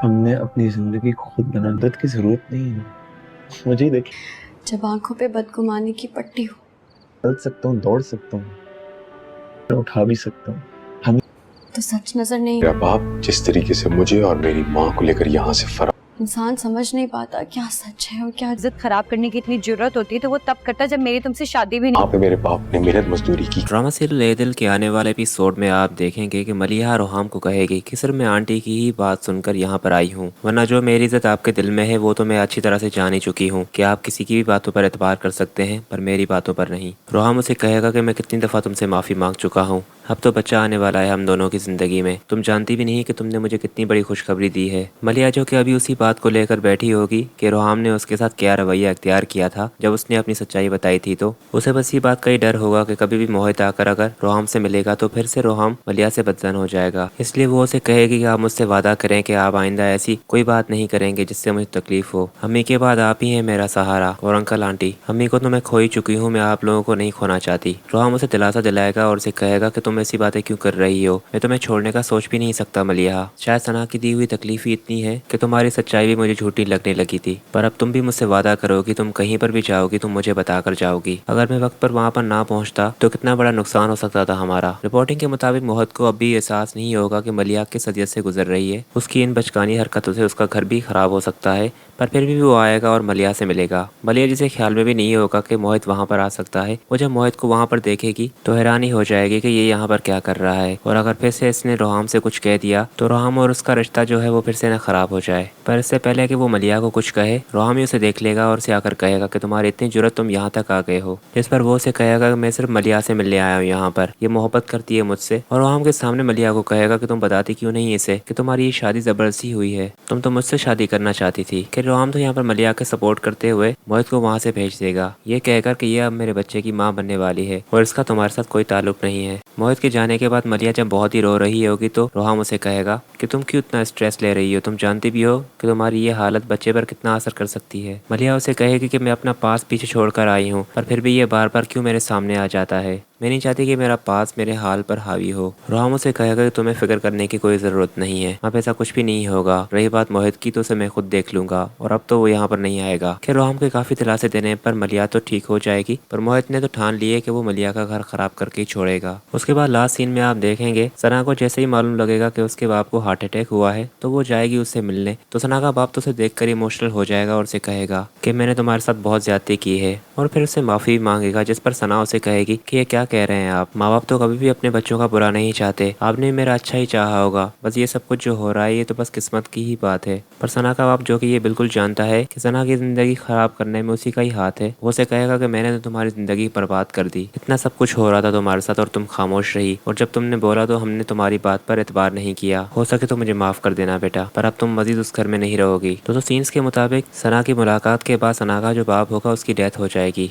हमने अपनी जिंदगी को खुद बनाने मदद की जरूरत नहीं है। मुझे ही देख, जब आंखों पे बदगुमानी की पट्टी हो चल सकता हूँ, दौड़ सकता हूँ, मैं उठा भी सकता हूँ। हम तो सच नजर नहीं। मेरा बाप जिस तरीके से मुझे और मेरी माँ को लेकर यहाँ से फरार, इंसान समझ नहीं पाता क्या सच है और क्या इज्जत खराब करने की इतनी जरूरत होती है तो वो तब करता जब मेरी तुमसे शादी भी नहीं। वहाँ पे मेरे बाप ने मेहनत मजदूरी की। ड्रामा सीरियल ले दिल के आने वाले एपिसोड में आप देखेंगे कि मलिहा रोहाम को कहेगी कि सिर्फ मैं आंटी की ही बात सुनकर यहाँ पर आई हूँ, वरना जो मेरी इज्जत आपके दिल में है वो तो मैं अच्छी तरह से जान ही चुकी हूँ कि आप किसी की भी बातों पर एतबार कर सकते हैं पर मेरी बातों पर नहीं। रोहाम उसे कहेगा कि मैं कितनी दफ़ा तुमसे माफ़ी मांग चुका हूँ, अब तो बच्चा आने वाला है हम दोनों की ज़िंदगी में, तुम जानती भी नहीं कि तुमने मुझे कितनी बड़ी खुशखबरी दी है। मलिहा जो कि अभी उसी बात को लेकर बैठी होगी कि रोहाम ने उसके साथ क्या रवैया अख्तियार किया था जब उसने अपनी सच्चाई बताई थी, तो उसे बस ये बात का ही डर होगा कि कभी भी मोहित आकर अगर रोहाम से मिलेगा तो फिर से रोहाम मलिहा से बदजन हो जाएगा। इसलिए वो उसे कहेगी कि आप मुझसे वादा करें कि आप आइंदा ऐसी कोई बात नहीं करेंगे जिससे मुझे तकलीफ हो। अम्मी के बाद आप ही हैं मेरा सहारा, और अंकल आंटी, अम्मी को तो मैं खो ही चुकी हूँ, मैं आप लोगों को नहीं खोना चाहती। रोहाम उसे दिलासा दिलाएगा और उसे कहेगा कि तुम ऐसी बातें क्यों कर रही हो, मैं तुम्हें छोड़ने का सोच भी नहीं सकता मलिहा। शायद सना की दी हुई तकलीफ ही इतनी है कि तुम्हारी सच्चाई भी मुझे झूठी लगने लगी थी, पर अब तुम भी मुझसे वादा करोगी, तुम कहीं पर भी जाओगी तुम मुझे बताकर जाओगी। अगर मैं वक्त पर वहाँ पर ना पहुँचता तो कितना बड़ा नुकसान हो सकता था हमारा। रिपोर्टिंग के मुताबिक मोहित को अब भी एहसास नहीं होगा कि मलिहा किस अजियत से गुजर रही है, उसकी इन बचकानी हरकतों से उसका घर भी खराब हो सकता है, पर फिर भी वो आएगा और मलिहा से मिलेगा। मलिहा जिसे ख्याल में भी नहीं होगा कि मोहित वहाँ पर आ सकता है, वो जब मोहित को वहाँ पर देखेगी तो हैरानी हो जाएगी कि ये यहाँ पर क्या कर रहा है, और अगर फिर से इसने रोहाम से कुछ कह दिया तो रोहाम और उसका रिश्ता जो है वो फिर से न खराब हो जाए। पर इससे पहले कि वो मलिहा को कुछ कहे, रोहाम ही उसे देख लेगा और उसे आकर कहेगा कि तुम्हारी इतनी जुर्रत, तुम यहाँ तक आ गए हो। जिस पर वो उसे कहेगा कि मैं सिर्फ मलिहा से मिलने आया हूँ यहाँ पर, ये मोहब्बत करती है मुझसे, और रोहाम के सामने मलिहा को कहेगा कि तुम बताती क्यों नहीं इसे कि तुम्हारी ये शादी जबरदस्ती हुई है, तुम तो मुझसे शादी करना चाहती थी। कि रोहाम तो यहाँ पर मलिहा के सपोर्ट करते हुए मोहित को वहाँ से भेज देगा, ये कहकर कि ये अब मेरे बच्चे की माँ बनने वाली है और इसका तुम्हारे साथ कोई ताल्लुक नहीं है। मोहित के जाने के बाद मलिहा जब बहुत ही रो रही होगी तो रोहाम उसे कहेगा कि तुम क्यों इतना स्ट्रेस ले रही हो, तुम जानती भी हो कि तुम्हारी ये हालत बच्चे पर कितना असर कर सकती है। मलिहा उसे कहेगी कि मैं अपना पास पीछे छोड़कर आई हूँ, पर फिर भी ये बार बार क्यों मेरे सामने आ जाता है, मैं नहीं चाहती कि मेरा पास मेरे हाल पर हावी हो। रोहाम उसे कहेगा कि तुम्हें फिक्र करने की कोई ज़रूरत नहीं है, अब ऐसा कुछ भी नहीं होगा। रही बात मोहित की तो उसे मैं खुद देख लूंगा, और अब तो वो यहाँ पर नहीं आएगा। कि रोहाम के काफ़ी दिलासे देने पर मलिहा तो ठीक हो जाएगी, पर मोहित ने तो ठान लिए कि वो मलिहा का घर खराब करके ही छोड़ेगा। उसके बाद लास्ट सीन में आप देखेंगे सना को जैसे ही मालूम लगेगा कि उसके बाप को हार्ट अटैक हुआ है तो वो जाएगी उससे मिलने, तो सना का बाप तो उसे देख कर इमोशनल हो जाएगा और उसे कहेगा कि मैंने तुम्हारे साथ बहुत ज्यादती की है, और फिर उससे माफ़ी मांगेगा। जिस पर सना उसे कहेगी कि ये क्या कह रहे हैं आप, माँ बाप तो कभी भी अपने बच्चों का बुरा नहीं चाहते, आपने मेरा अच्छा ही चाहा होगा, बस ये सब कुछ जो हो रहा है ये तो बस किस्मत की ही बात है। पर सना का बाप जो कि ये बिल्कुल जानता है कि सना की ज़िंदगी ख़राब करने में उसी का ही हाथ है, वो उसे कहेगा कि मैंने तो तुम्हारी ज़िंदगी बर्बाद कर दी, इतना सब कुछ हो रहा था तुम्हारे साथ और तुम खामोश रही, और जब तुमने बोला तो हमने तुम्हारी बात पर एतबार नहीं किया, हो सके तो मुझे माफ़ कर देना बेटा, पर अब तुम मजीद उस घर में नहीं रहोगी। तो सीन्स के मुताबिक सना की मुलाकात के बाद सना का जो बाप होगा उसकी डेथ हो जाएगी।